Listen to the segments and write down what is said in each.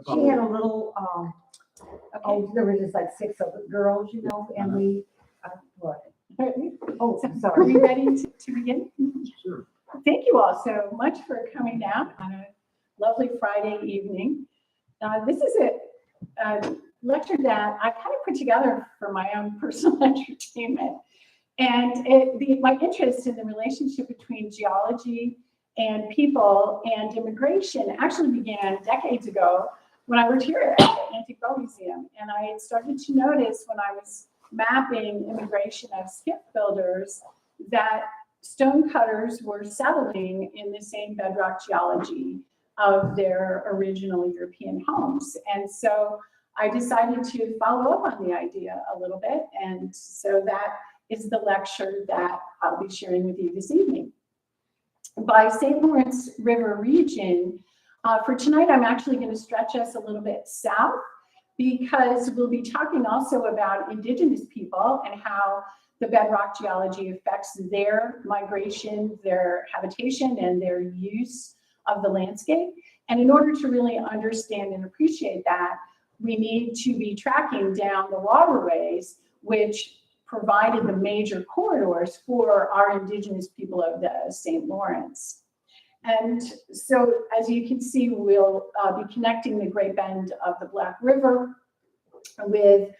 she had a little, oh, there were just like 6 of the girls, you know, and we, what? Oh, So, are sorry. we ready to begin? Sure. Thank you all so much for coming down on a lovely Friday evening. This is a lecture that I kind of put together for my own personal entertainment. And my interest in the relationship between geology and people and immigration actually began decades ago when I worked here at the Antique Boat Museum. And I had started to notice when I was mapping immigration of skip builders that stonecutters were settling in the same bedrock geology of their original European homes. And so I decided to follow up on the idea a little bit. And so that is the lecture that I'll be sharing with you this evening. By St. Lawrence River region, for tonight, I'm actually going to stretch us a little bit south because we'll be talking also about Indigenous people and how the bedrock geology affects their migration, their habitation, and their use of the landscape. And in order to really understand and appreciate that, we need to be tracking down the waterways, which provided the major corridors for our Indigenous people of the St. Lawrence. And so, as you can see, we'll be connecting the Great Bend of the Black River with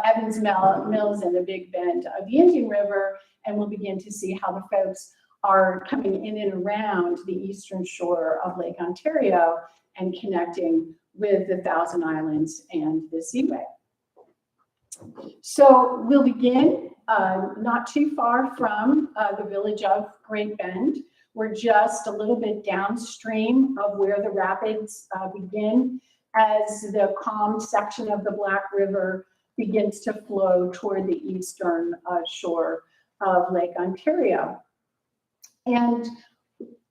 Evans Mills and the Big Bend of the Indian River, and we'll begin to see how the folks are coming in and around the eastern shore of Lake Ontario and connecting with the Thousand Islands and the Seaway. So we'll begin not too far from the village of Great Bend. We're just a little bit downstream of where the rapids begin as the calm section of the Black River begins to flow toward the eastern shore of Lake Ontario. And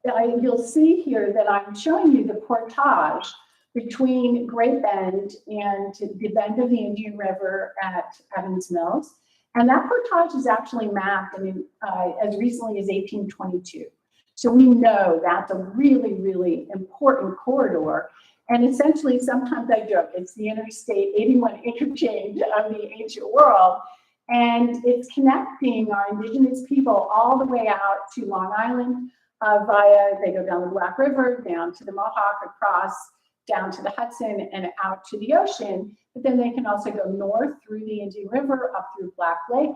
you'll see here that I'm showing you the portage between Great Bend and the bend of the Indian River at Evans Mills. And that portage is actually mapped as recently as 1822. So we know that's a really, really important corridor. And essentially, sometimes I joke, it's the Interstate 81 interchange of the ancient world. And it's connecting our Indigenous people all the way out to Long Island they go down the Black River, down to the Mohawk, across, down to the Hudson, and out to the ocean. But then they can also go north through the Indian River, up through Black Lake,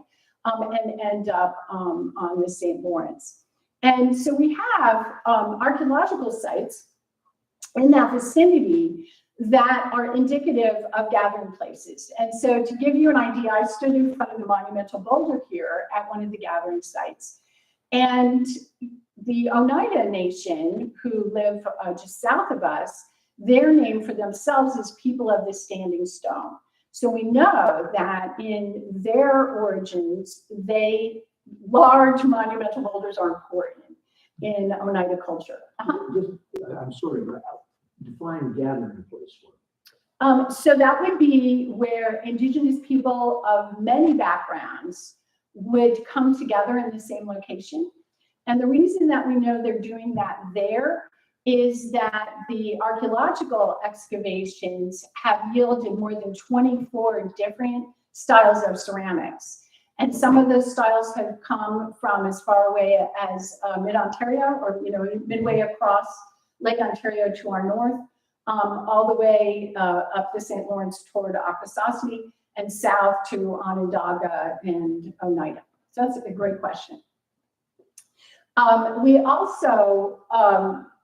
and end up on the St. Lawrence. And so we have archaeological sites in that vicinity that are indicative of gathering places. And so to give you an idea, I stood in front of the monumental boulder here at one of the gathering sites. And the Oneida Nation, who live just south of us, their name for themselves is people of the standing stone. So we know that in their origins, large monumental boulders are important in Oneida culture. I'm sorry, but define gathering place for me. So that would be where Indigenous people of many backgrounds would come together in the same location. And the reason that we know they're doing that there is that the archaeological excavations have yielded more than 24 different styles of ceramics. And some of those styles have come from as far away as mid-Ontario, or midway across Lake Ontario to our north, all the way up the St. Lawrence toward Akwesasne, and south to Onondaga and Oneida. So that's a great question. We also,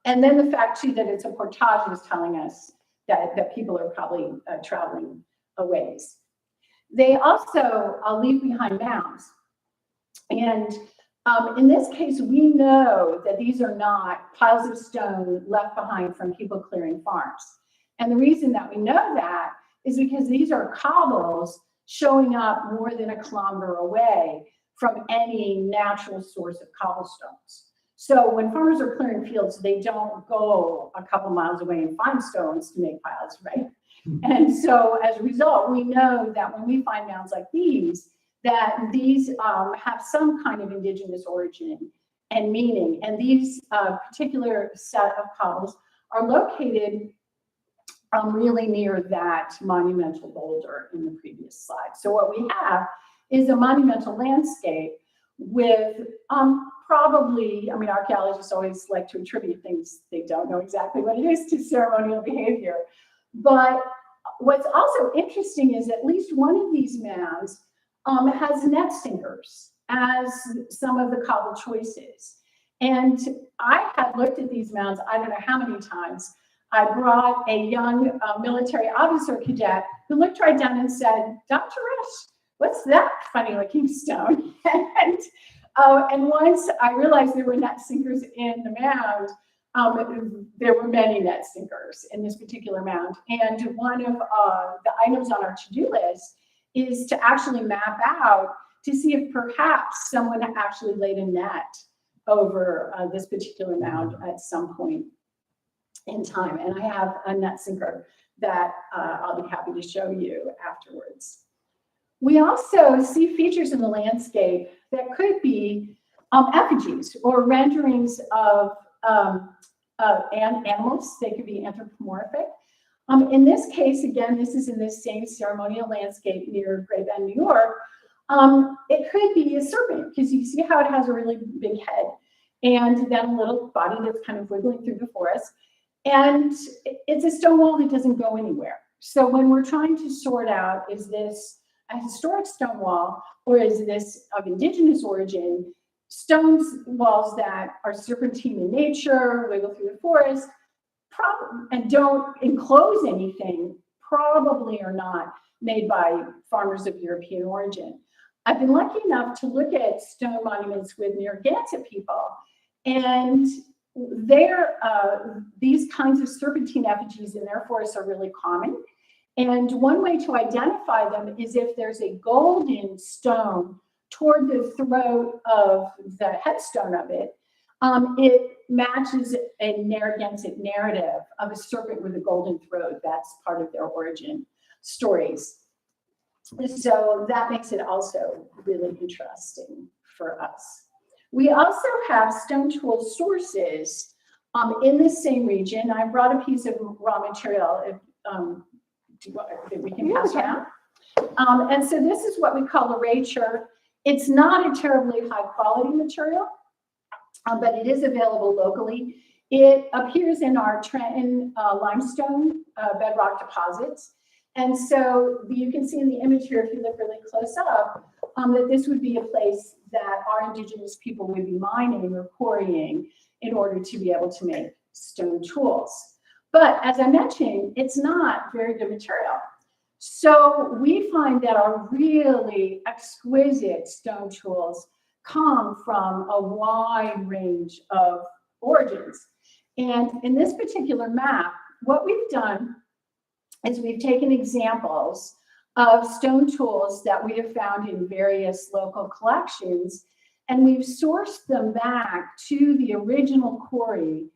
and then the fact too that it's a portage is telling us that people are probably traveling a ways. They also leave behind mounds. And in this case, we know that these are not piles of stone left behind from people clearing farms. And the reason that we know that is because these are cobbles showing up more than a kilometer away from any natural source of cobblestones. So when farmers are clearing fields, they don't go a couple miles away and find stones to make piles, right? And so as a result, we know that when we find mounds like these, that these have some kind of Indigenous origin and meaning. And these particular set of cobbles are located really near that monumental boulder in the previous slide. So what we have is a monumental landscape with probably, I mean, archaeologists always like to attribute things they don't know exactly what it is to ceremonial behavior. But what's also interesting is at least one of these mounds has net sinkers as some of the cobble choices. And I had looked at these mounds, I don't know how many times. I brought a young military officer cadet who looked right down and said, "Dr. Rush, what's that funny looking stone?" And once I realized there were net sinkers in the mound, there were many net sinkers in this particular mound. And one of the items on our to-do list is to actually map out to see if perhaps someone actually laid a net over this particular mound at some point in time. And I have a net sinker that I'll be happy to show you afterwards. We also see features in the landscape that could be effigies or renderings of animals. They could be anthropomorphic. In this case, again, this is in this same ceremonial landscape near Great Bend, New York. It could be a serpent because you see how it has a really big head and then a little body that's kind of wiggling through the forest. And it's a stone wall that doesn't go anywhere. So when we're trying to sort out, is this a historic stone wall or is this of indigenous origin, stone walls that are serpentine in nature, wiggle through the forest, and don't enclose anything, probably are not made by farmers of European origin. I've been lucky enough to look at stone monuments with Narragansett people, and these kinds of serpentine effigies in their forests are really common. And one way to identify them is if there's a golden stone toward the throat of the headstone of it, it matches a Narragansett narrative of a serpent with a golden throat. That's part of their origin stories. So that makes it also really interesting for us. We also have stone tool sources in the same region. I brought a piece of raw material that we can pass around. And so this is what we call a rature. It's not a terribly high quality material, but it is available locally. It appears in our Trenton limestone bedrock deposits. And so you can see in the image here, if you look really close up, that this would be a place that our indigenous people would be mining or quarrying in order to be able to make stone tools. But as I mentioned, it's not very good material. So we find that our really exquisite stone tools come from a wide range of origins. And in this particular map, what we've done is we've taken examples of stone tools that we have found in various local collections, and we've sourced them back to the original quarry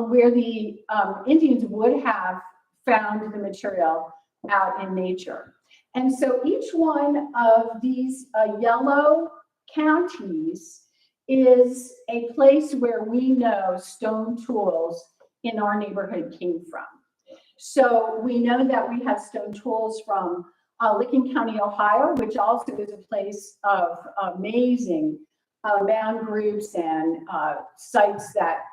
where the Indians would have found the material out in nature. And so each one of these yellow counties is a place where we know stone tools in our neighborhood came from. So we know that we have stone tools from Licking County, Ohio, which also is a place of amazing mound groups and sites that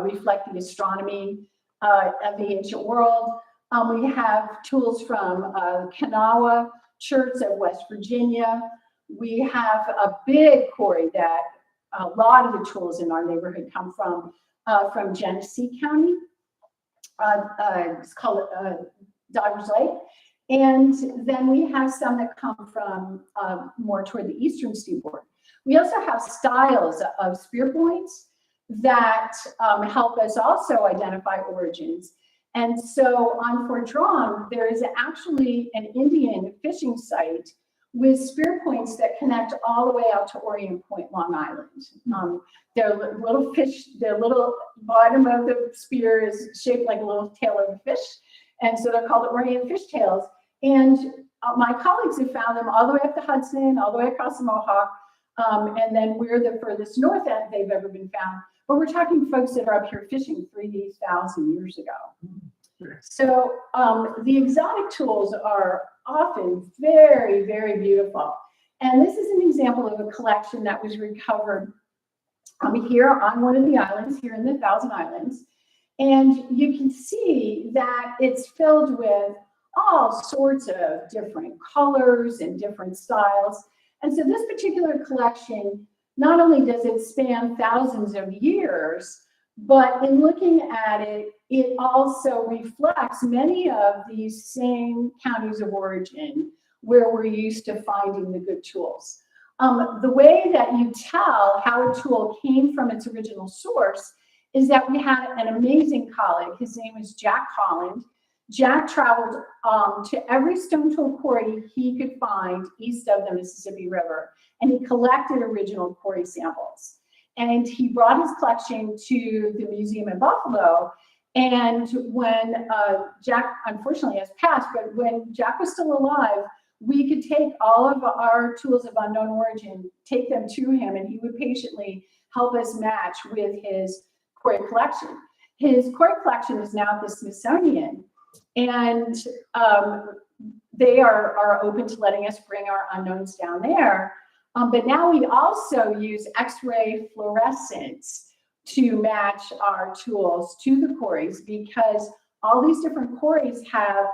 reflect the astronomy of the ancient world. We have tools from Kanawha Church of West Virginia. We have a big quarry that a lot of the tools in our neighborhood come from Genesee County. It's called Divers Lake. And then we have some that come from more toward the eastern seaboard. We also have styles of spear points that help us also identify origins. And so on Fort Drum, there is actually an Indian fishing site with spear points that connect all the way out to Orient Point, Long Island. Their little fish, their little bottom of the spear is shaped like a little tail of a fish. And so they're called Orient fish tails. And my colleagues have found them all the way up the Hudson, all the way across the Mohawk. And then we're the furthest north that they've ever been found. But we're talking folks that are up here fishing 3,000 years ago. So the exotic tools are often very, very beautiful. And this is an example of a collection that was recovered here on one of the islands, here in the Thousand Islands. And you can see that it's filled with all sorts of different colors and different styles. And so this particular collection, not only does it span thousands of years, but in looking at it, it also reflects many of these same counties of origin where we're used to finding the good tools. The way that you tell how a tool came from its original source is that we had an amazing colleague. His name is Jack Holland. Jack traveled to every stone tool quarry he could find east of the Mississippi River, and he collected original quarry samples. And he brought his collection to the museum in Buffalo. And when Jack unfortunately has passed, but when Jack was still alive, we could take all of our tools of unknown origin, take them to him, and he would patiently help us match with his quarry collection. His quarry collection is now at the Smithsonian, and they are open to letting us bring our unknowns down there. But now we also use X-ray fluorescence to match our tools to the quarries, because all these different quarries have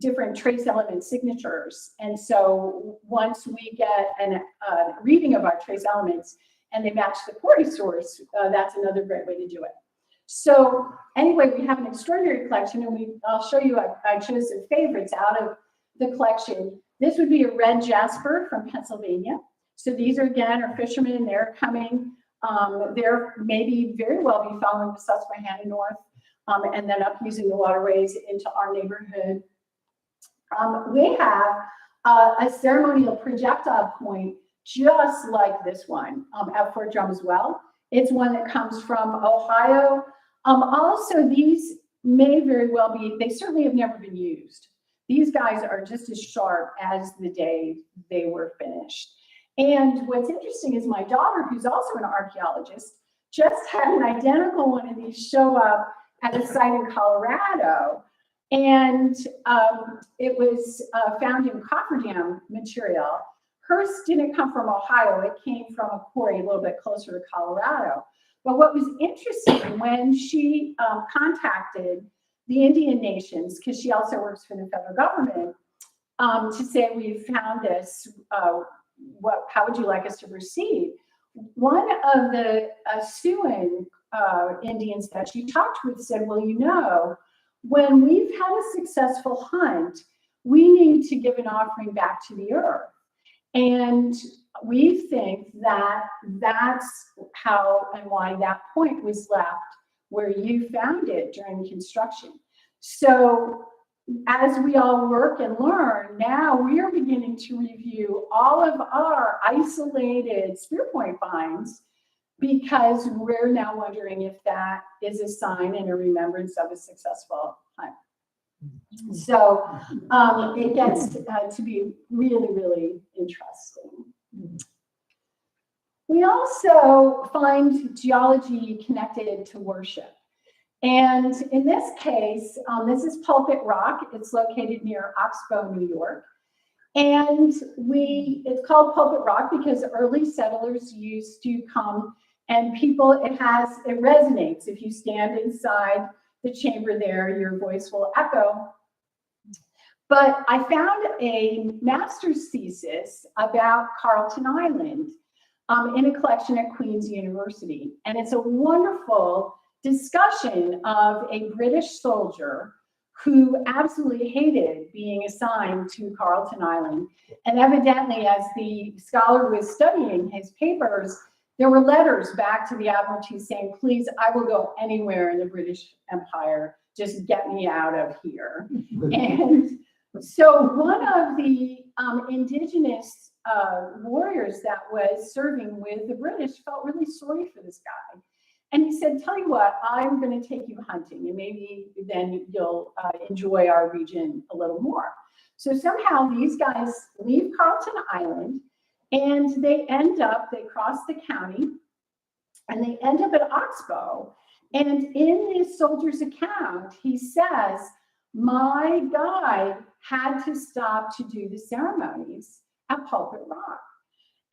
different trace element signatures. And so once we get a reading of our trace elements and they match the quarry source, that's another great way to do it. So anyway, we have an extraordinary collection, and I'll show you, I chose some favorites out of the collection. This would be a red jasper from Pennsylvania. So these are, again, are fishermen. They're coming. They're maybe very well be following the Susquehanna north and then up using the waterways into our neighborhood. We have a ceremonial projectile point just like this one at Fort Drum as well. It's one that comes from Ohio. Also, these may very well be, they certainly have never been used. These guys are just as sharp as the day they were finished. And what's interesting is my daughter, who's also an archaeologist, just had an identical one of these show up at a site in Colorado. And it was found in cofferdam material. Hers didn't come from Ohio. It came from a quarry a little bit closer to Colorado. But what was interesting, when she contacted the Indian nations, because she also works for the federal government, to say, we found this, how would you like us to proceed? One of the Siouan Indians that she talked with said, well, you know, when we've had a successful hunt, we need to give an offering back to the earth. And we think that that's how and why that point was left where you found it during construction. So as we all work and learn, now we are beginning to review all of our isolated spear point finds, because we're now wondering if that is a sign and a remembrance of a successful hunt. So it gets to be really, really interesting. We also find geology connected to worship. And in this case, this is Pulpit Rock. It's located near Oxbow, New York. And it's called Pulpit Rock because early settlers used to come, and people, it resonates. If you stand inside the chamber there, your voice will echo. But I found a master's thesis about Carlton Island in a collection at Queen's University. And it's a wonderful discussion of a British soldier who absolutely hated being assigned to Carlton Island. And evidently, as the scholar was studying his papers, there were letters back to the Admiralty saying, please, I will go anywhere in the British Empire, just get me out of here. And so one of the Indigenous warriors that was serving with the British felt really sorry for this guy. And he said, tell you what, I'm going to take you hunting, and maybe then you'll enjoy our region a little more. So somehow these guys leave Carlton Island, and they cross the county, and they end up at Oxbow. And in this soldier's account, he says, my guide had to stop to do the ceremonies at Pulpit Rock.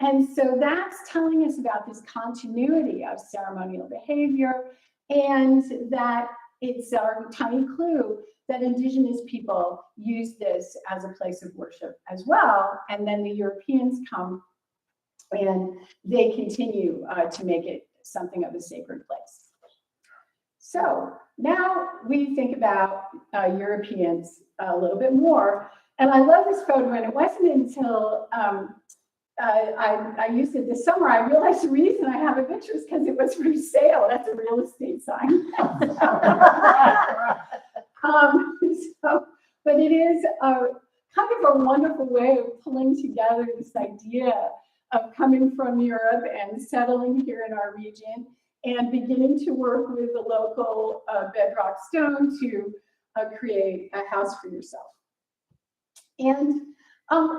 And so that's telling us about this continuity of ceremonial behavior, and that it's our tiny clue that Indigenous people use this as a place of worship as well. And then the Europeans come and they continue to make it something of a sacred place. So now we think about Europeans a little bit more. And I love this photo, and it wasn't until I used it this summer, I realized the reason I have a picture is because it was for sale. That's a real estate sign. But it is kind of a wonderful way of pulling together this idea of coming from Europe and settling here in our region and beginning to work with the local bedrock stone to create a house for yourself. And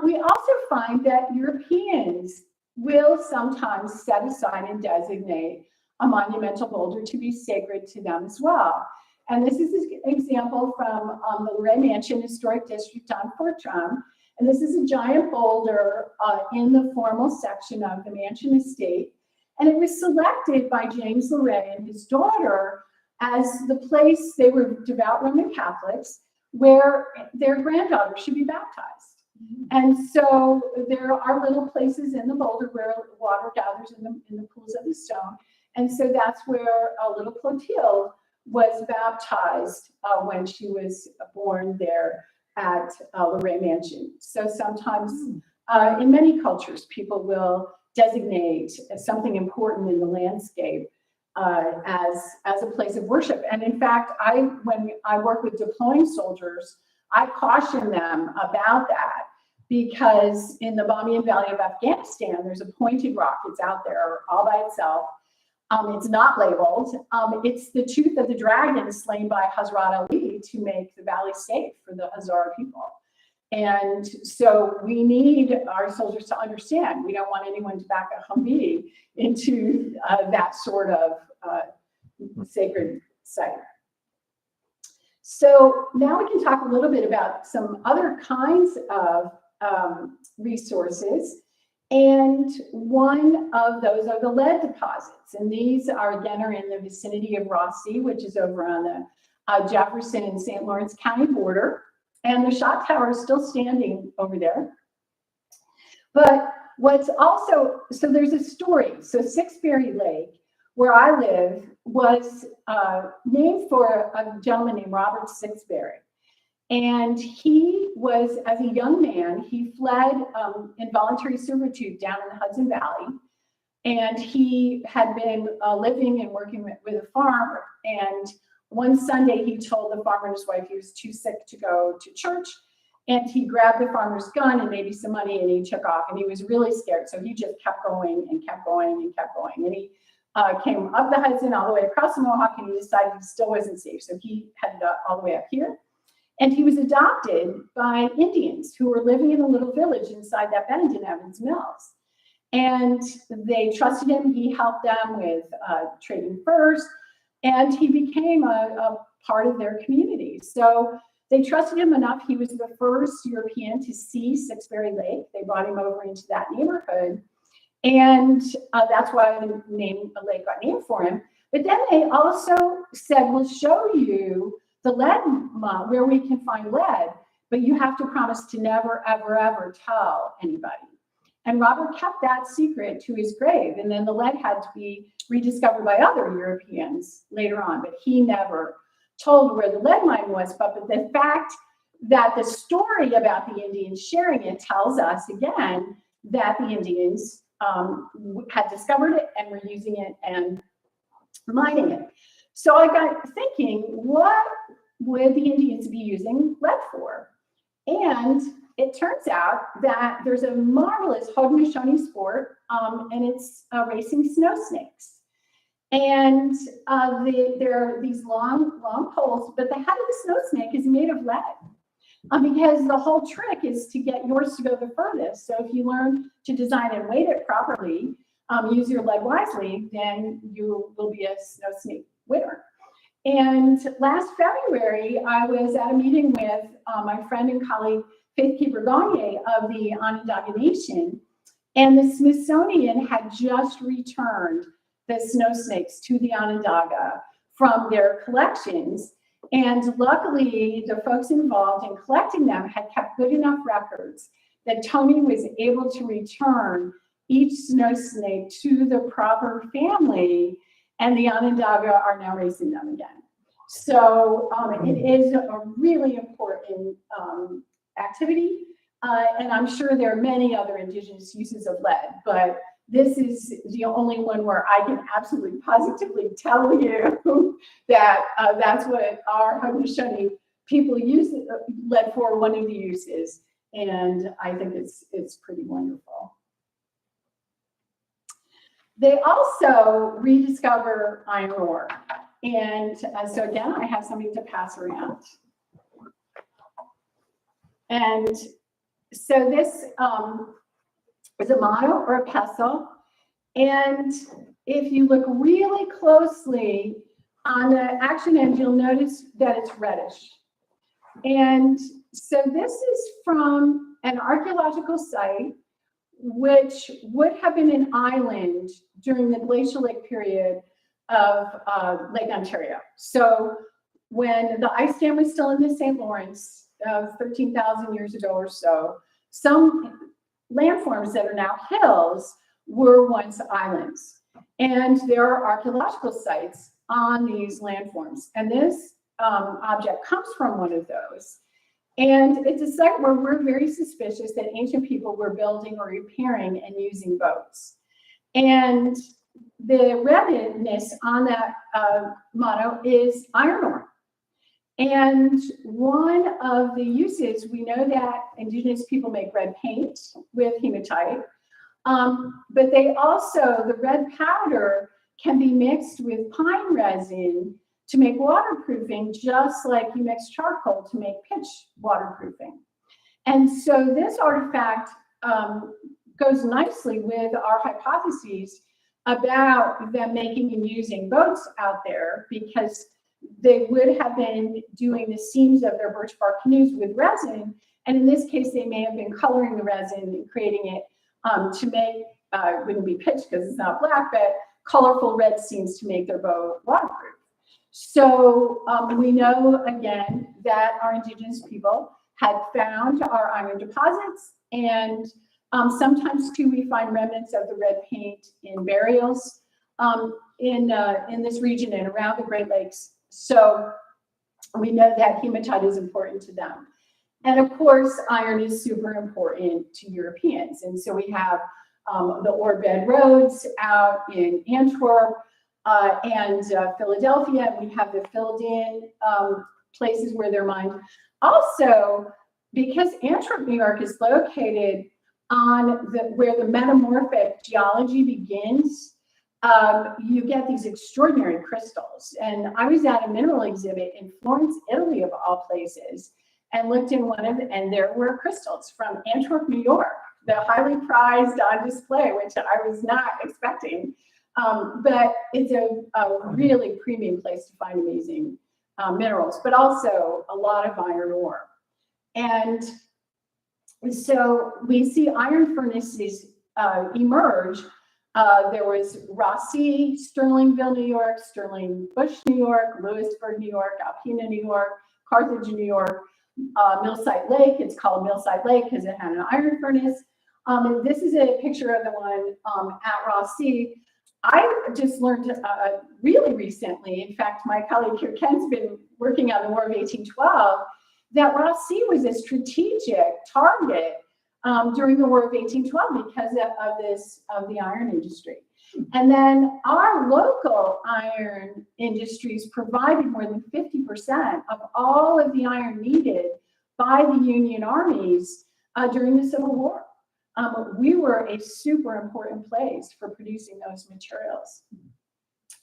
we also find that Europeans will sometimes set aside and designate a monumental boulder to be sacred to them as well. And this is an example from the Laurie Mansion Historic District on Fort Drum. And this is a giant boulder in the formal section of the Mansion Estate. And it was selected by James Laurie and his daughter as the place, they were devout Roman Catholics, where their granddaughter should be baptized. And so there are little places in the boulder where water gathers in the pools of the stone. And so that's where little Clotilde was baptized when she was born there at Laurie Mansion. So sometimes in many cultures, people will designate something important in the landscape as a place of worship. And in fact, when I work with deploying soldiers, I caution them about that, because in the Bamiyan Valley of Afghanistan, there's a pointed rock. It's out there all by itself. It's not labeled. It's the tooth of the dragon slain by Hazrat Ali to make the valley safe for the Hazara people. And so we need our soldiers to understand, we don't want anyone to back a Humvee into that sort of sacred site. So now we can talk a little bit about some other kinds of resources. And one of those are the lead deposits. And these are in the vicinity of Rossi, which is over on the Jefferson and St. Lawrence County border. And the shot tower is still standing over there. But what's also, so there's a story. So Sixbury Lake, where I live, was named for a gentleman named Robert Sixbury. And he was, as a young man, he fled involuntary servitude down in the Hudson Valley. And he had been living and working with a farmer. And one Sunday, he told the farmer and his wife he was too sick to go to church. And he grabbed the farmer's gun and maybe some money, and he took off. And he was really scared. So he just kept going and kept going and kept going. And he came up the Hudson all the way across the Mohawk, and he decided he still wasn't safe. So he headed up all the way up here. And he was adopted by Indians who were living in a little village inside that Bennington Evans Mills. And they trusted him. He helped them with trading furs, and he became a part of their community. So they trusted him enough. He was the first European to see Sixbury Lake. They brought him over into that neighborhood. And that's why the lake got named for him. But then they also said, we'll show you the lead where we can find lead, but you have to promise to never, ever, ever tell anybody. And Robert kept that secret to his grave. And then the lead had to be rediscovered by other Europeans later on, but he never told where the lead mine was. But the fact that the story about the Indians sharing it tells us again that the Indians had discovered it and were using it and mining it. So I got thinking, what would the Indians be using lead for? And it turns out that there's a marvelous Haudenosaunee sport, and it's racing snow snakes. And there are these long poles, but the head of the snow snake is made of lead. Because the whole trick is to get yours to go the furthest. So if you learn to design and weight it properly, use your lead wisely, then you will be a snow snake winner. And last February, I was at a meeting with my friend and colleague, Faith Keeper Gagne of the Onondaga Nation, and the Smithsonian had just returned the snow snakes to the Onondaga from their collections. And luckily, the folks involved in collecting them had kept good enough records that Tony was able to return each snow snake to the proper family, and the Onondaga are now raising them again. So it is a really important activity, and I'm sure there are many other indigenous uses of lead, but this is the only one where I can absolutely positively tell you that that's what our Haudenosaunee people use lead for, one of the uses, and I think it's pretty wonderful. They also rediscover iron ore. And so again, I have something to pass around. And so this is a mono or a pestle. And if you look really closely on the action end, you'll notice that it's reddish. And so this is from an archaeological site, which would have been an island during the glacial lake period of Lake Ontario. So when the ice dam was still in the St. Lawrence 13,000 years ago or so, some landforms that are now hills were once islands. And there are archaeological sites on these landforms. And this object comes from one of those. And it's a site where we're very suspicious that ancient people were building or repairing and using boats. And the redness on that motto is iron ore. And one of the uses, we know that indigenous people make red paint with hematite, but they also, the red powder can be mixed with pine resin to make waterproofing, just like you mix charcoal to make pitch waterproofing. And so this artifact goes nicely with our hypotheses about them making and using boats out there, because they would have been doing the seams of their birch bark canoes with resin. And in this case, they may have been coloring the resin and creating it to make, it wouldn't be pitch because it's not black, but colorful red seams to make their boat waterproof. So we know, again, that our indigenous people had found our iron deposits, and sometimes too we find remnants of the red paint in burials in this region and around the Great Lakes. So we know that hematite is important to them. And of course, iron is super important to Europeans. And so we have the ore bed roads out in Antwerp and Philadelphia. We have the filled in places where they're mined. Also, because Antwerp, New York is located on where the metamorphic geology begins, you get these extraordinary crystals. And I was at a mineral exhibit in Florence, Italy, of all places, and looked in one of them, and there were crystals from Antwerp, New York, the highly prized on display, which I was not expecting. But it's a really premium place to find amazing minerals, but also a lot of iron ore. And so we see iron furnaces emerge. There was Rossi, Sterlingville, New York, Sterling Bush, New York, Lewisburg, New York, Alpena, New York, Carthage, New York, Millside Lake. It's called Millside Lake because it had an iron furnace. And this is a picture of the one at Rossi. I just learned really recently, in fact, my colleague here, Ken's been working on the War of 1812, that Rossi was a strategic target during the War of 1812 because of the iron industry. And then our local iron industries provided more than 50% of all of the iron needed by the Union armies during the Civil War. We were a super important place for producing those materials.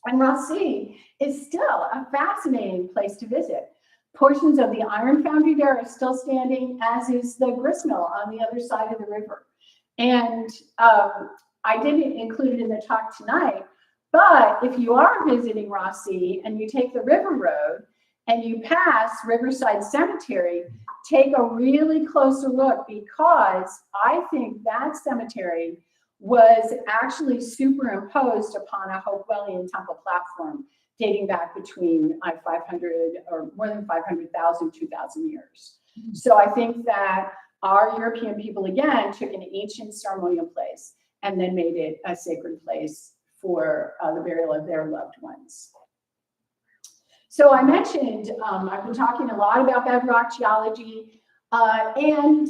And Rossi is still a fascinating place to visit. Portions of the iron foundry there are still standing, as is the gristmill on the other side of the river. And I didn't include it in the talk tonight, But if you are visiting Ross Sea and you take the river road and you pass Riverside Cemetery, take a really closer look, because I think that cemetery was actually superimposed upon a Hopewellian temple platform dating back between 500 or more than 500,000, 2,000 years. So I think that our European people, again, took an ancient ceremonial place and then made it a sacred place for the burial of their loved ones. So I mentioned, I've been talking a lot about bedrock geology, and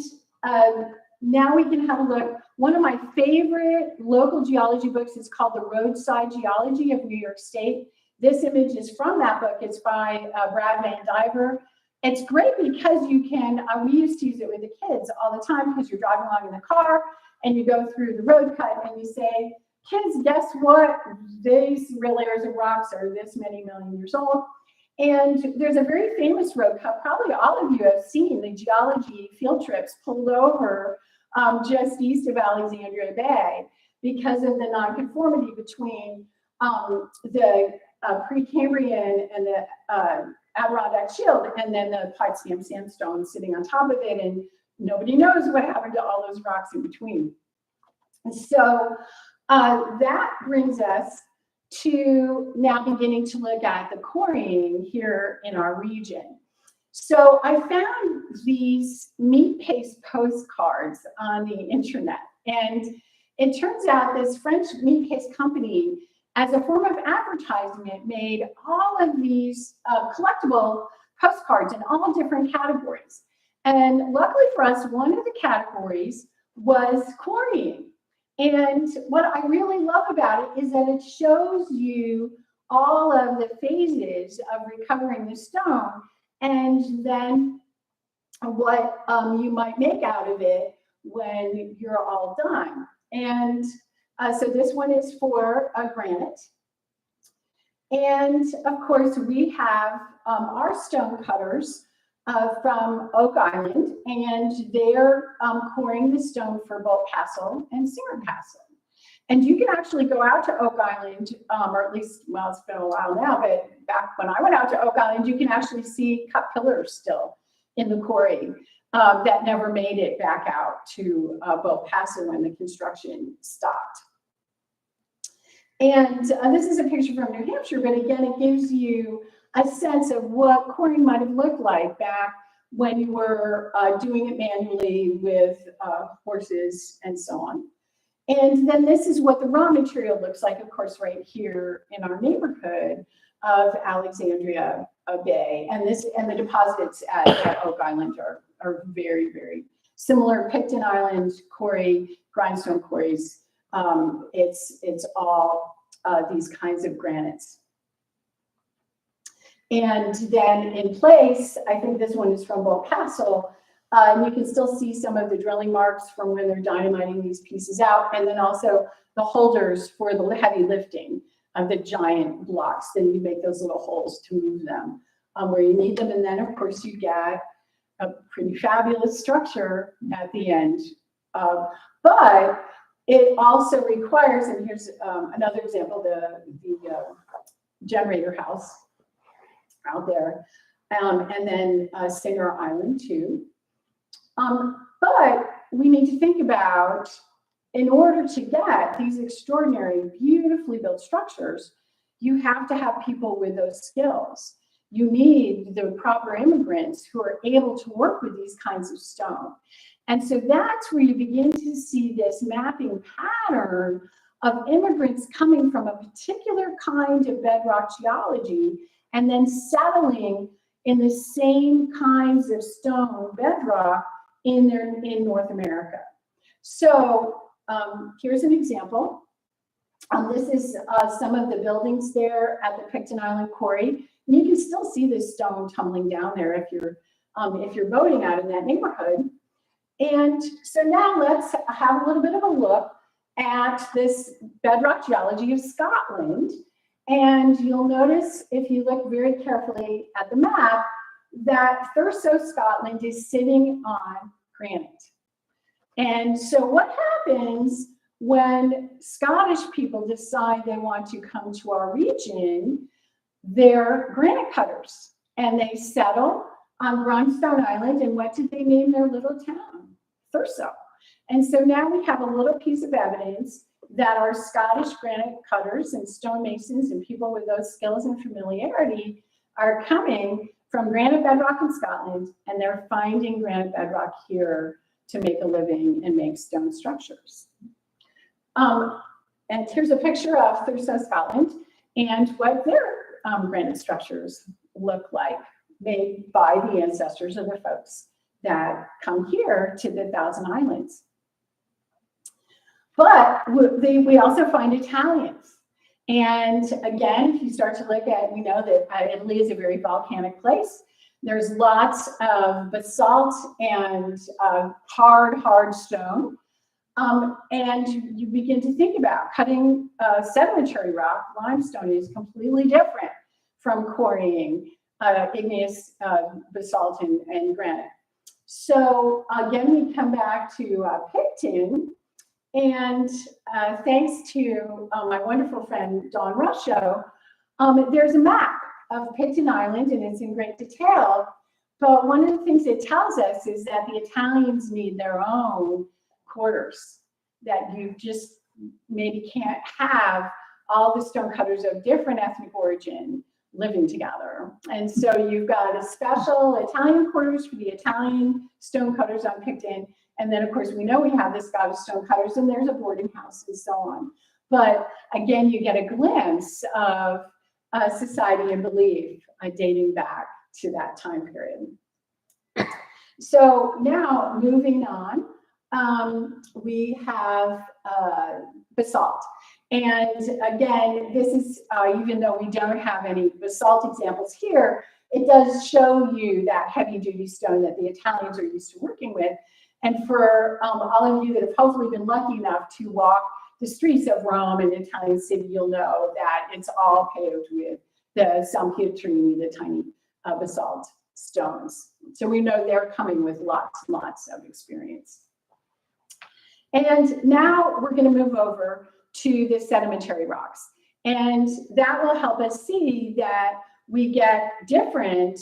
now we can have a look. One of my favorite local geology books is called The Roadside Geology of New York State. This image is from that book. It's by Brad Van Diver. It's great because you can, we used to use it with the kids all the time, because you're driving along in the car and you go through the road cut and you say, kids, guess what? These real layers of rocks are this many million years old. And there's a very famous road cut, probably all of you have seen the geology field trips pulled over just east of Alexandria Bay, because of the nonconformity between the Precambrian and the Adirondack Shield, and then the Potsdam sandstone sitting on top of it, and nobody knows what happened to all those rocks in between. And so that brings us to now beginning to look at the quarrying here in our region. So I found these meat paste postcards on the internet, and it turns out this French meat paste company, as a form of advertisement, made all of these collectible postcards in all different categories. And luckily for us, one of the categories was quarrying. And what I really love about it is that it shows you all of the phases of recovering the stone, and then what you might make out of it when you're all done. And so this one is for granite. And of course, we have our stone cutters from Oak Island, and they're quarrying the stone for Bolt Castle and Singer Castle. And you can actually go out to Oak Island, or at least, well, it's been a while now, but back when I went out to Oak Island, you can actually see cut pillars still in the quarry that never made it back out to Bolt Castle when the construction stopped. And this is a picture from New Hampshire, but again, it gives you a sense of what quarrying might have looked like back when you were doing it manually with horses and so on. And then this is what the raw material looks like, of course, right here in our neighborhood of Alexandria Bay. And the deposits at Oak Island are very, very similar. Picton Island quarry, grindstone quarries. It's all these kinds of granites. And then in place, I think this one is from Bolt Castle, and you can still see some of the drilling marks from when they're dynamiting these pieces out, and then also the holders for the heavy lifting of the giant blocks. Then you make those little holes to move them where you need them, and then of course you get a pretty fabulous structure at the end. But it also requires, and here's another example, the generator house out there, and then Singer Island too. But we need to think about, in order to get these extraordinary, beautifully built structures, you have to have people with those skills. You need the proper immigrants who are able to work with these kinds of stone. And so that's where you begin to see this mapping pattern of immigrants coming from a particular kind of bedrock geology and then settling in the same kinds of stone bedrock in North America. So here's an example. This is some of the buildings there at the Picton Island Quarry. And you can still see this stone tumbling down there if you're boating out in that neighborhood. And so now let's have a little bit of a look at this bedrock geology of Scotland. And you'll notice, if you look very carefully at the map, that Thurso, Scotland is sitting on granite. And so what happens when Scottish people decide they want to come to our region, they're granite cutters, and they settle on Grindstone Island. And what did they name their little town? Thurso. And so now we have a little piece of evidence that our Scottish granite cutters and stonemasons and people with those skills and familiarity are coming from granite bedrock in Scotland, and they're finding granite bedrock here to make a living and make stone structures. And here's a picture of Thurso, Scotland, and what their granite structures look like, made by the ancestors of the folks that come here to the Thousand Islands. But we also find Italians. And again, if you start to look at, we know that Italy is a very volcanic place. There's lots of basalt and hard stone. And you begin to think about cutting sedimentary rock. Limestone is completely different from quarrying igneous basalt and granite. So again, we come back to Picton, and thanks to my wonderful friend Dawn Rusho, there's a map of Picton Island, and it's in great detail. But one of the things it tells us is that the Italians need their own quarters, that you just maybe can't have all the stonecutters of different ethnic origin living together. And so you've got a special Italian quarters for the Italian stonecutters on Picton. And then, of course, we know we have the Scottish stonecutters, and there's a boarding house and so on. But again, you get a glimpse of society and belief dating back to that time period. So now, moving on, we have basalt. And again, this is, even though we don't have any basalt examples here, it does show you that heavy-duty stone that the Italians are used to working with. And for all of you that have hopefully been lucky enough to walk the streets of Rome, an Italian city, you'll know that it's all paved with the San Pietrini, the tiny basalt stones. So we know they're coming with lots of experience. And now we're going to move over to the sedimentary rocks. And that will help us see that we get different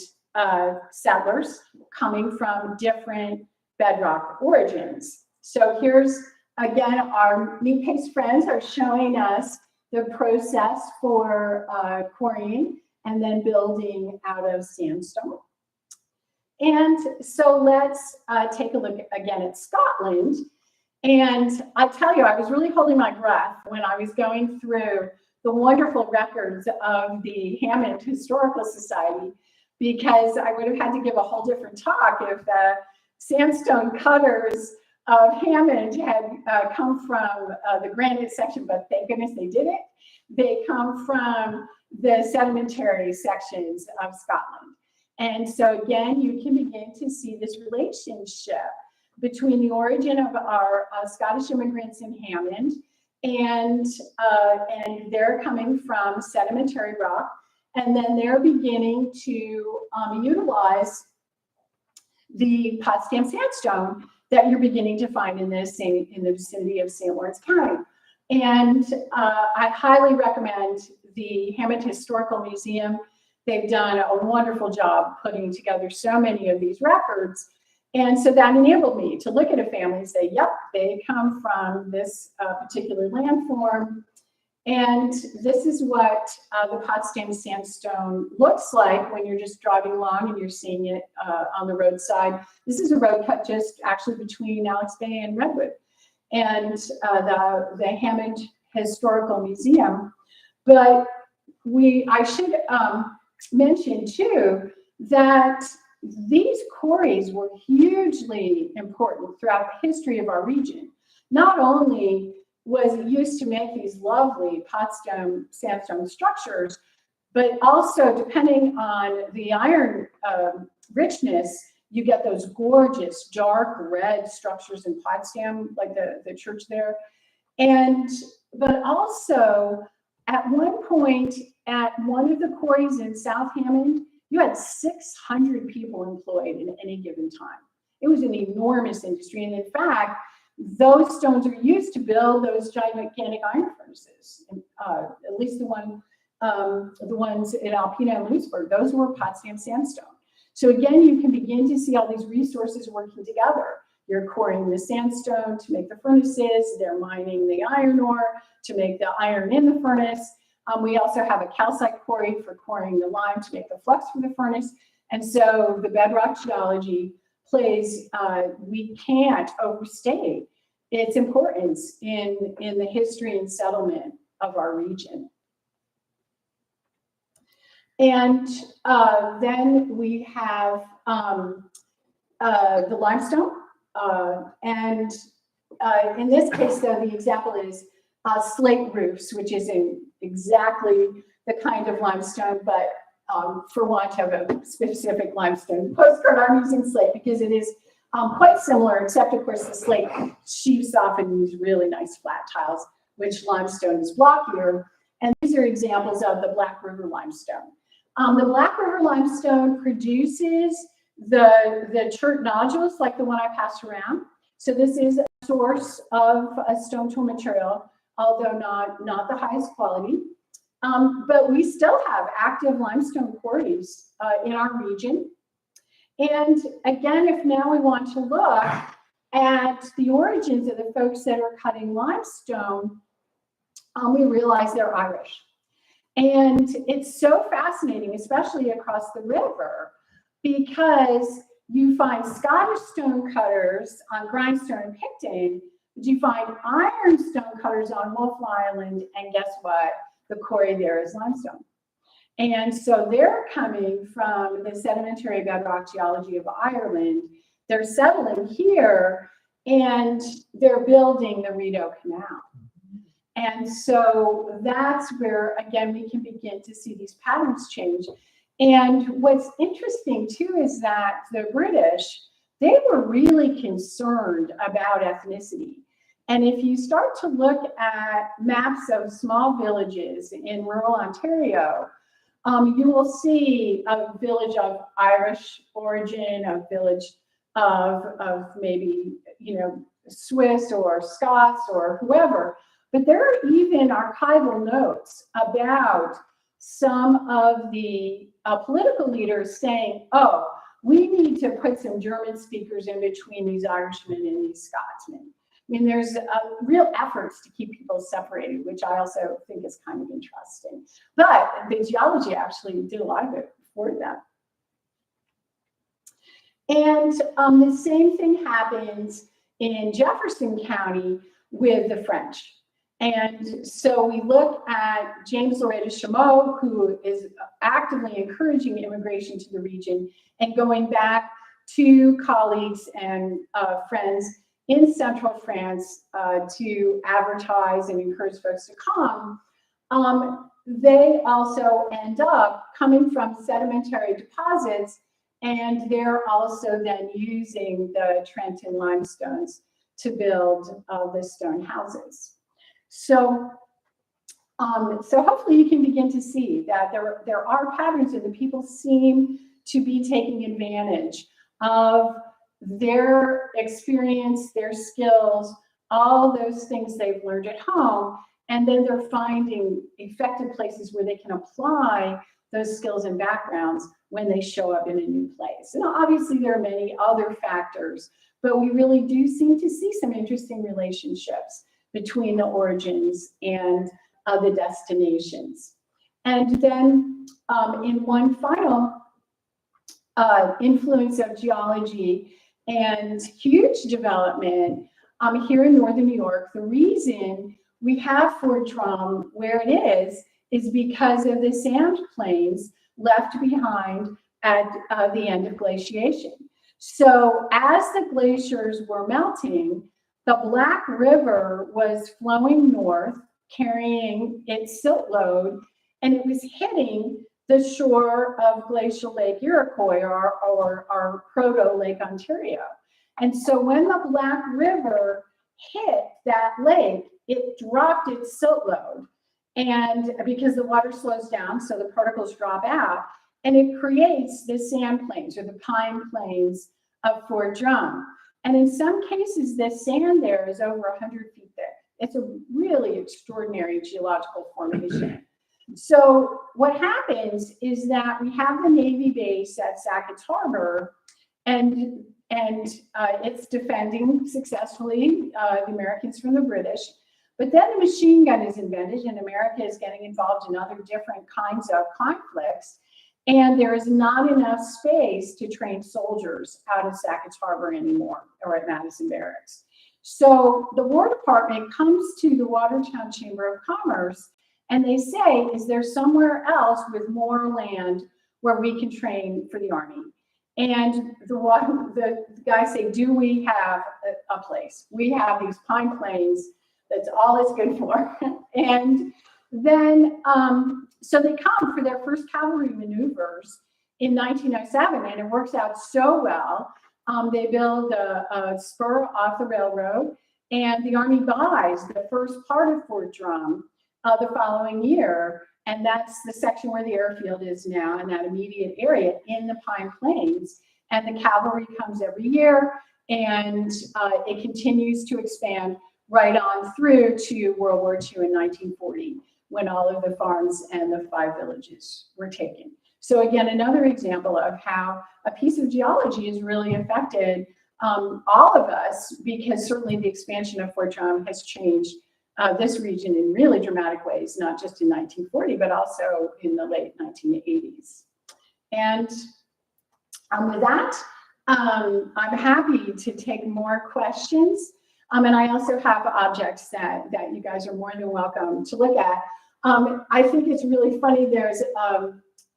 settlers coming from different bedrock origins. So here's, again, our meat paste friends are showing us the process for quarrying and then building out of sandstone. And so let's take a look again at Scotland. And I tell you, I was really holding my breath when I was going through the wonderful records of the Hammond Historical Society, because I would have had to give a whole different talk if the sandstone cutters of Hammond had come from the granite section, but thank goodness they didn't. They come from the sedimentary sections of Scotland. And so again, you can begin to see this relationship between the origin of our Scottish immigrants in Hammond, and they're coming from sedimentary rock, and then they're beginning to utilize the Potsdam sandstone that you're beginning to find in the vicinity of St. Lawrence County. And I highly recommend the Hammond Historical Museum. They've done a wonderful job putting together so many of these records. And so that enabled me to look at a family and say, yep, they come from this particular landform. And this is what the Potsdam sandstone looks like when you're just driving along and you're seeing it on the roadside. This is a road cut just actually between Alex Bay and Redwood, and the Hammond Historical Museum. But I should mention too that these quarries were hugely important throughout the history of our region. Not only was it used to make these lovely Potsdam sandstone structures, but also depending on the iron richness, you get those gorgeous dark red structures in Potsdam, like the church there. But also at one point at one of the quarries in South Hammond, you had 600 people employed at any given time. It was an enormous industry. And in fact, those stones are used to build those gigantic iron furnaces. At least the ones in Alpena and Lewisburg, those were Potsdam sandstone. So again, you can begin to see all these resources working together. You're quarrying the sandstone to make the furnaces. They're mining the iron ore to make the iron in the furnace. We also have a calcite quarry for quarrying the lime to make the flux for the furnace. And so the bedrock geology plays, we can't overstate its importance in the history and settlement of our region. And then we have the limestone. And in this case, though, the example is slate roofs, which isn't exactly the kind of limestone, but for want of a specific limestone postcard, I'm using slate because it is quite similar, except of course the slate sheaths off in these really nice flat tiles, which limestone is blockier. And these are examples of the Black River limestone. The Black River limestone produces the chert nodules like the one I passed around. So this is a source of a stone tool material, although not the highest quality. But we still have active limestone quarries in our region. And again, if now we want to look at the origins of the folks that are cutting limestone, we realize they're Irish. And it's so fascinating, especially across the river, because you find Scottish stone cutters on Grindstone and Picton, but you find iron stone cutters on Wolf Island, and guess what? The quarry there is limestone. And so they're coming from the sedimentary bedrock geology of Ireland. They're settling here, and they're building the Rideau Canal. And so that's where, again, we can begin to see these patterns change. And what's interesting too is that the British, they were really concerned about ethnicity. And if you start to look at maps of small villages in rural Ontario, you will see a village of Irish origin, a village of maybe, Swiss or Scots or whoever. But there are even archival notes about some of the political leaders saying, oh, we need to put some German speakers in between these Irishmen and these Scotsmen. I mean, there's real efforts to keep people separated, which I also think is kind of interesting. But the geology actually did a lot of it before that. And the same thing happens in Jefferson County with the French. And so we look at James Loretta Chameau, who is actively encouraging immigration to the region and going back to colleagues and friends in central France to advertise and encourage folks to come. They also end up coming from sedimentary deposits, and they're also then using the Trenton limestones to build the stone houses. So hopefully you can begin to see that there are patterns, and the people seem to be taking advantage of their experience, their skills, all those things they've learned at home, and then they're finding effective places where they can apply those skills and backgrounds when they show up in a new place. And obviously there are many other factors, but we really do seem to see some interesting relationships between the origins and the destinations. And then in one final influence of geology and huge development here in Northern New York, the reason we have Fort Drum where it is because of the sand plains left behind at the end of glaciation. So as the glaciers were melting, the Black River was flowing north, carrying its silt load, and it was hitting the shore of glacial Lake Iroquois, or proto-Lake Ontario. And so when the Black River hit that lake, it dropped its silt load. And because the water slows down, so the particles drop out, and it creates the sand plains or the pine plains of Fort Drum. And in some cases, the sand there is over 100 feet thick. It's a really extraordinary geological formation. So what happens is that we have the Navy base at Sackett's Harbor, and it's defending successfully the Americans from the British. But then the machine gun is invented, and America is getting involved in other different kinds of conflicts. And there is not enough space to train soldiers out of Sackett's Harbor anymore, or at Madison Barracks. So the War Department comes to the Watertown Chamber of Commerce, and they say, is there somewhere else with more land where we can train for the Army? And the guys say, do we have a place? We have these pine plains. That's all it's good for. And then, so they come for their first cavalry maneuvers in 1907, and it works out so well. They build a spur off the railroad, and the Army buys the first part of Fort Drum the following year. And that's the section where the airfield is now, in that immediate area in the Pine Plains. And the cavalry comes every year, and it continues to expand right on through to World War II in 1940, when all of the farms and the 5 villages were taken. So again, another example of how a piece of geology has really affected all of us, because certainly the expansion of Fort Drum has changed this region in really dramatic ways, not just in 1940, but also in the late 1980s. And with that, I'm happy to take more questions. And I also have objects that you guys are more than welcome to look at. I think it's really funny. There's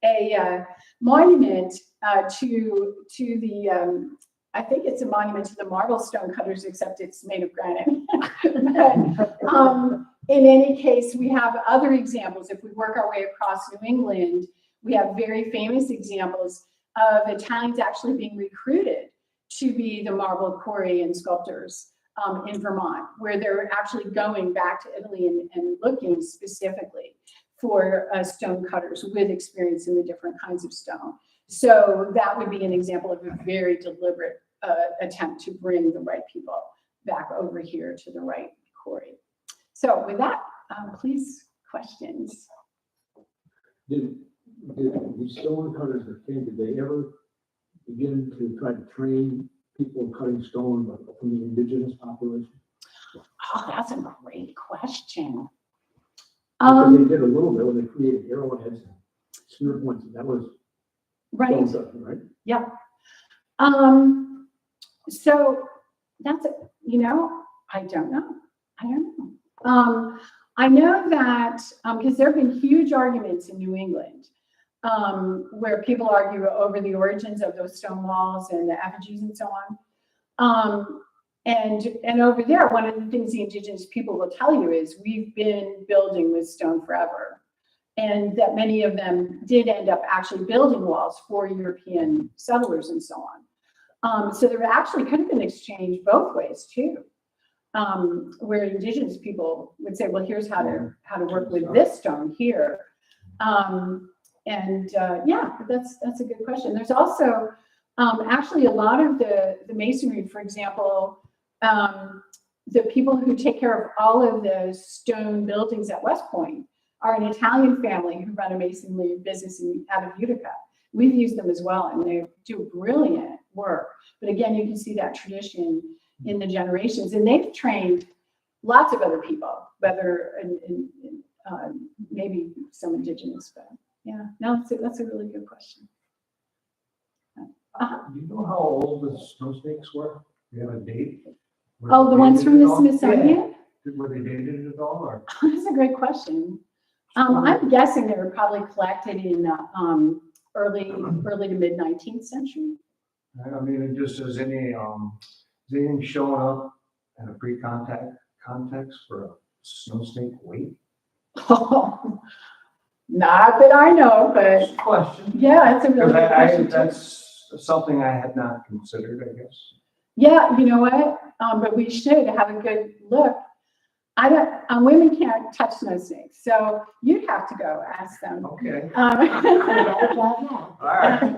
a monument to the, I think it's a monument to the marble stone cutters, except it's made of granite. But, in any case, we have other examples. If we work our way across New England, we have very famous examples of Italians actually being recruited to be the marble quarry and sculptors in Vermont, where they're actually going back to Italy and looking specifically for stone cutters with experience in the different kinds of stone. So that would be an example of a very deliberate attempt to bring the right people back over here to the right quarry. So with that, please, questions. Did the stone cutters that came, did they ever begin to try to train people cutting stone from the indigenous population? Oh, that's a great question. Because they did a little bit when they created arrowheads and spear points. That was Right. stone cutting, right? Yeah. So that's, I don't know. I know that because there have been huge arguments in New England where people argue over the origins of those stone walls and the effigies and so on. And over there, one of the things the indigenous people will tell you is we've been building with stone forever. And that many of them did end up actually building walls for European settlers and so on. So there actually could have been exchange both ways too, where indigenous people would say, well, here's how to work with this stone here. Yeah, that's a good question. There's also actually a lot of the masonry, for example, the people who take care of all of the stone buildings at West Point are an Italian family who run a masonry business out of Utica. We've used them as well, and they do brilliant work. But again, you can see that tradition in the generations, and they've trained lots of other people, whether maybe some indigenous, but yeah, no, that's a really good question. Do you know how old the snow snakes were? Do you have a date? Oh, the ones from the Smithsonian? Yeah. Were they dated at all, or? That's a great question. I'm guessing they were probably collected in early to mid 19th century. I mean, it just is anything showing up in a pre-contact context for a snow snake weight? Oh, not that I know, but Just a question. yeah, it's a really good question. That's something I had not considered, I guess. Yeah, you know what? But we should have a good look. Women can't touch snow snakes, so you'd have to go ask them. Okay. All right.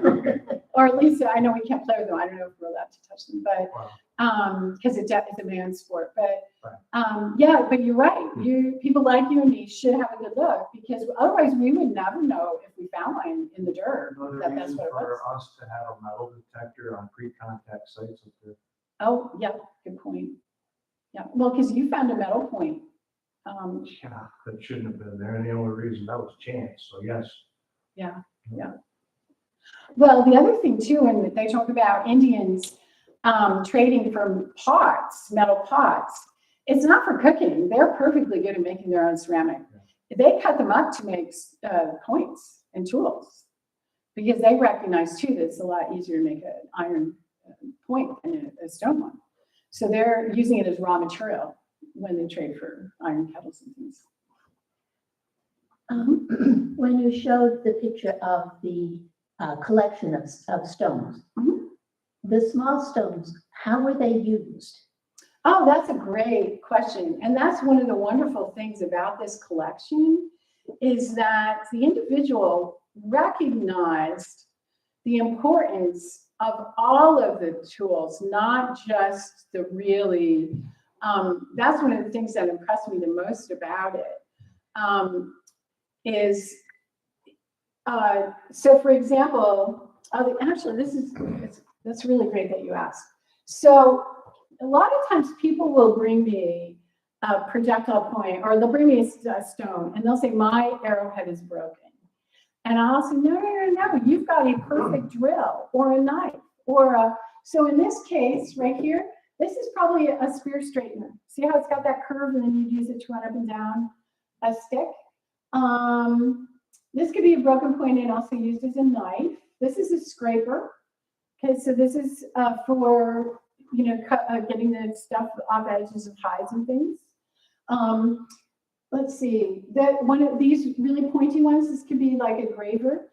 Okay. Or at least I know we can't play with them. I don't know if we're allowed to touch them, but Wow. because it's a man's sport. But Right. yeah, but you're right. People like you and me should have a good look, because otherwise we would never know if we found one in the dirt. Another That's reason what it was. for us to have a metal detector on pre-contact sites up there. Oh, yeah, good point. Yeah, well, because you found a metal point. Yeah, that shouldn't have been there, and the only reason that was chance, so yes. Yeah. Well, the other thing too, when they talk about Indians trading for pots, metal pots, it's not for cooking. They're perfectly good at making their own ceramic. They cut them up to make points and tools, because they recognize too that it's a lot easier to make an iron point than a stone one. So they're using it as raw material when they trade for iron kettles and things. When you showed the picture of the collection of stones, Mhm. the small stones, how were they used? Oh, that's a great question. And that's one of the wonderful things about this collection, is that the individual recognized the importance of all of the tools, not just the really, that's one of the things that impressed me the most about it. So for example, actually that's really great that you asked. So a lot of times people will bring me a projectile point, or they'll bring me a stone, and they'll say, my arrowhead is broken. And I'll say, no, you've got a perfect drill or a knife so in this case right here, this is probably a spear straightener. See how it's got that curve, and then you use it to run up and down a stick? This could be a broken point and also used as a knife. This is a scraper. Okay, so this is for getting the stuff off edges of hides and things. Let's see, that one of these really pointy ones, this could be like a graver.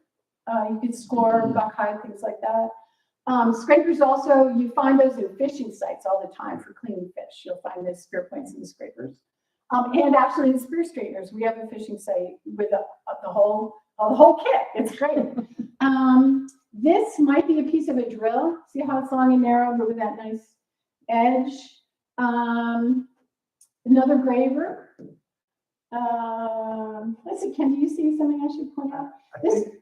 You could score buckeye, things like that. Scrapers also, you find those in fishing sites all the time for cleaning fish. You'll find the spear points in the scrapers. And actually the spear straighteners, we have a fishing site with the whole kit. It's great. This might be a piece of a drill. See how it's long and narrow, but with that nice edge. Another graver. Let's see, Ken, do you see something I should point out?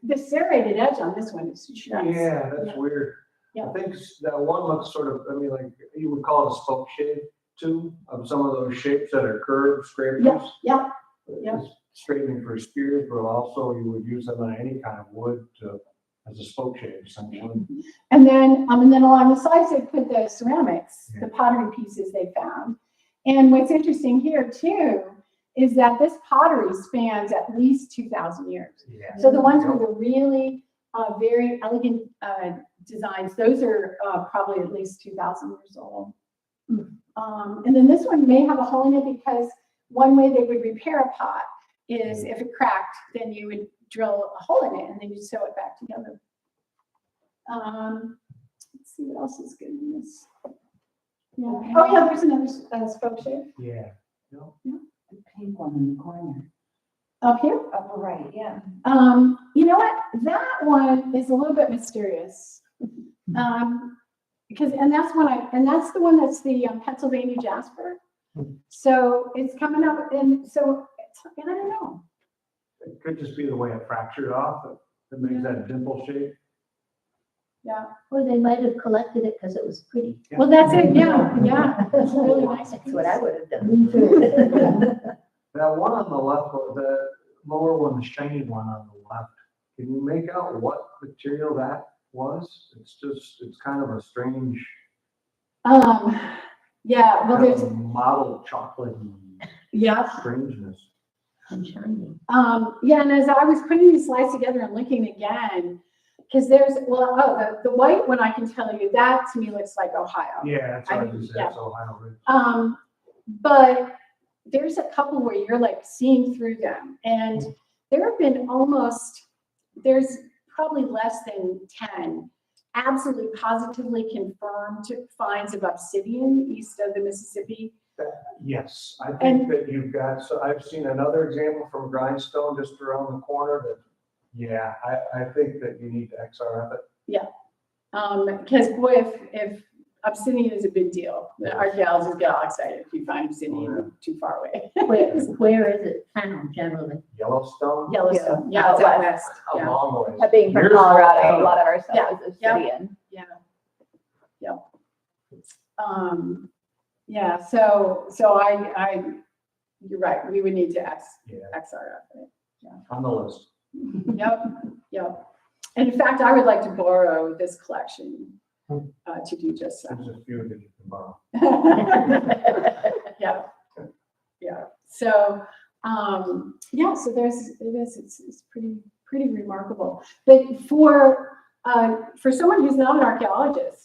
The serrated edge on this one is nice. Yeah, that's weird. Yeah. I think that one looks sort of, like you would call it a spoke shave too, of some of those shapes that are curved scrapers. Yeah. It's straightening for spears, but also you would use them on any kind of wood as a spoke shave, essentially. And then along the sides, they put the ceramics, the pottery pieces they found. And what's interesting here too is that this pottery spans at least 2,000 years. Yeah. So the ones with the really very elegant designs, those are probably at least 2,000 years old. And then this one may have a hole in it, because one way they would repair a pot is if it cracked, then you would drill a hole in it and then you sew it back together. Let's see what else is good in this. Yeah. Oh yeah, there's another spoke shave. Yeah. The pink one in the corner. Up here? Upper right, yeah. You know what? That one is a little bit mysterious. Because that's the one that's the Pennsylvania jasper. So it's coming up, and I don't know. It could just be the way it fractured off. It makes that dimple shape. Yeah. Or they might have collected it because it was pretty. Yeah. Well, that's it. Yeah. That's really nice. That's what I would have done. That one on the left, the lower one, the shiny one on the left, can you make out what material that was? It's kind of a strange. Yeah. Well, there's mottled chocolate strangeness. And shiny. Yeah, and as I was putting these slides together and looking again, because there's the white one, I can tell you that to me looks like Ohio. Yeah, that's what I was saying. Yeah. It's Ohio Ridge. But there's a couple where you're like seeing through them, and there have been there's probably less than 10 absolutely positively confirmed finds of obsidian east of the Mississippi. Yes, I think that you've got, so I've seen another example from Grindstone just around the corner I think that you need to XRF it. Because boy, if obsidian is a big deal. The archaeologists get all excited if you find obsidian too far away. Where is it found generally? Yellowstone? Yellowstone, yeah, Out it's out west. west, A yeah, long ways. That being from Here's Colorado, a volcano. lot of our stuff Yeah, is yeah. obsidian. yeah. Yeah, so you're right, we would need to Yeah, XRF it. on the list. Yep. And in fact, I would like to borrow this collection to do just that. There's a few that you can borrow. Yeah. So, so it's pretty remarkable. But for someone who's not an archaeologist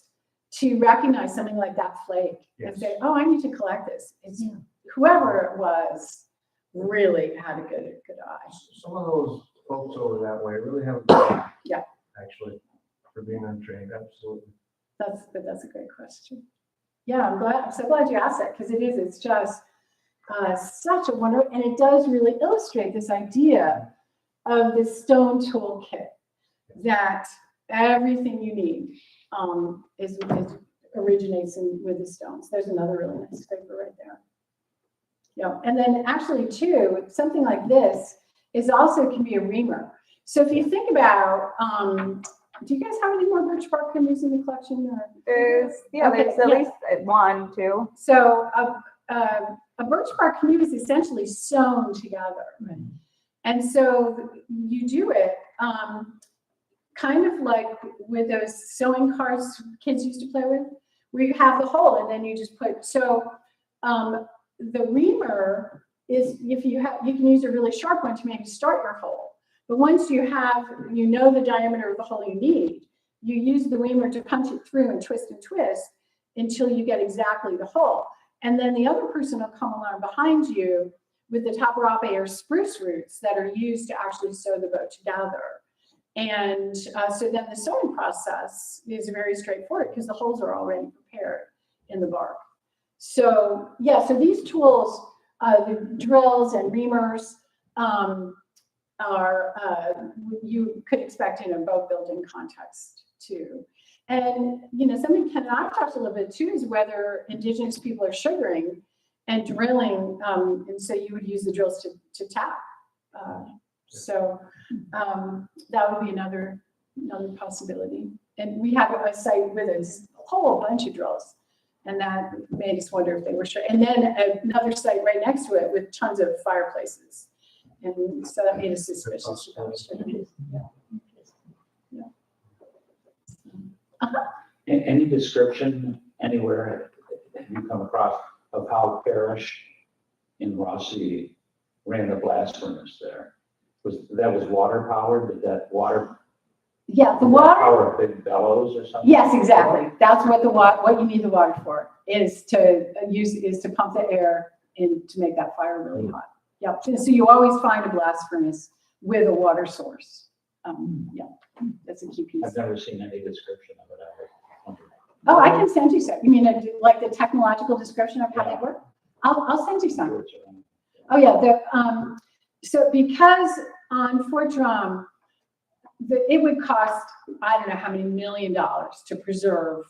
to recognize something like that flake and Yes. say, oh, I need to collect this. It's whoever it was really had a good eye. Some of those folks over that way really have, a good eye, Yeah. actually, for being untrained, absolutely. That's a great question. Yeah, I'm so glad you asked that, because it's just such a wonder, and it does really illustrate this idea of the stone toolkit, that everything you need originates with the stones. There's another really nice paper right there. Yeah, and then actually too, something like this can be a reamer. So if you think about, do you guys have any more birch bark canoes in the collection? Or? There's at least one, two. So a birch bark canoe is essentially sewn together. Right. And so you do it kind of like with those sewing cars kids used to play with, where you have the hole and then you just put, the reamer is, you can use a really sharp one to maybe start your hole. But once you know the diameter of the hole you need, you use the reamer to punch it through and twist until you get exactly the hole. And then the other person will come along behind you with the taparape or spruce roots that are used to actually sew the boat together. And so then the sewing process is very straightforward because the holes are already prepared in the bark. So these tools, the drills and reamers, you could expect in a boat building context too. And something Ken and I talked a little bit too is whether Indigenous people are sugaring and drilling, and so you would use the drills to tap. That would be another possibility. And we have a site with a whole bunch of drills, and that made us wonder if they were sure. And then another site right next to it with tons of fireplaces, and so that made us suspicious. Any description anywhere have you come across of how Parrish in Rossi ran the blast furnace there? That was water powered? Did that water? Yeah, the did that water. power a big bellows or something? Yes, exactly. That's what what you need the water for is to pump the air in to make that fire really hot. Yep. So you always find a blast furnace with a water source. That's a key piece. I've never seen any description of it. I was wondering. Oh, I can send you some. You mean like the technological description of how they work? I'll send you some. Oh yeah. So because on Fort Drum, it would cost, I don't know how many $1 million to preserve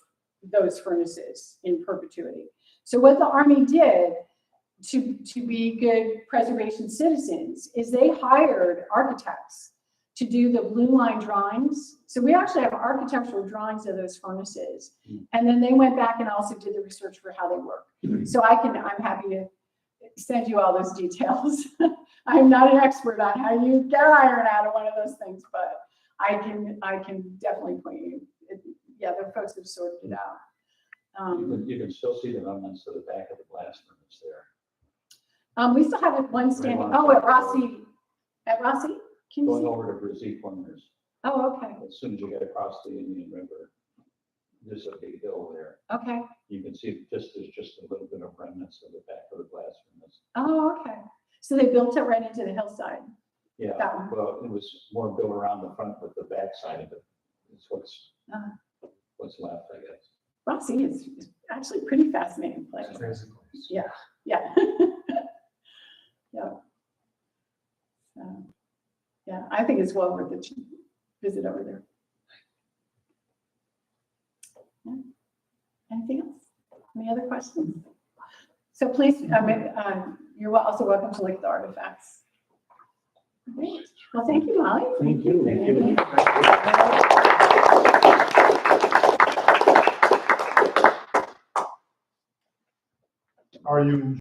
those furnaces in perpetuity. So what the Army did to be good preservation citizens is they hired architects to do the blue line drawings. So we actually have architectural drawings of those furnaces. And then they went back and also did the research for how they work. So I'm happy to send you all those details. I'm not an expert on how you get iron out of one of those things, but I can definitely point you. The folks have sorted it out. You can still see the remnants of the back of the blast furnace there. We still have one standing. Oh, at Rossi. At Rossi? Can you Going see? over to Brazil Corners. Oh, okay. As soon as you get across the Indian River, there's a big hill there. Okay. You can see there's just a little bit of remnants of the back of the blast furnace. Oh, okay. So they built it right into the hillside. Yeah, That one. well, it was more built around the front, but the back side of it is what's left, I guess. Rossi is actually a pretty fascinating place. It's a crazy place. Yeah. Yeah. Yeah, I think it's well worth it to visit over there. Yeah. Anything else? Any other questions? So please, you're also welcome to look at the artifacts. Great. Well, thank you, Molly. Thank you. Thank you. Are you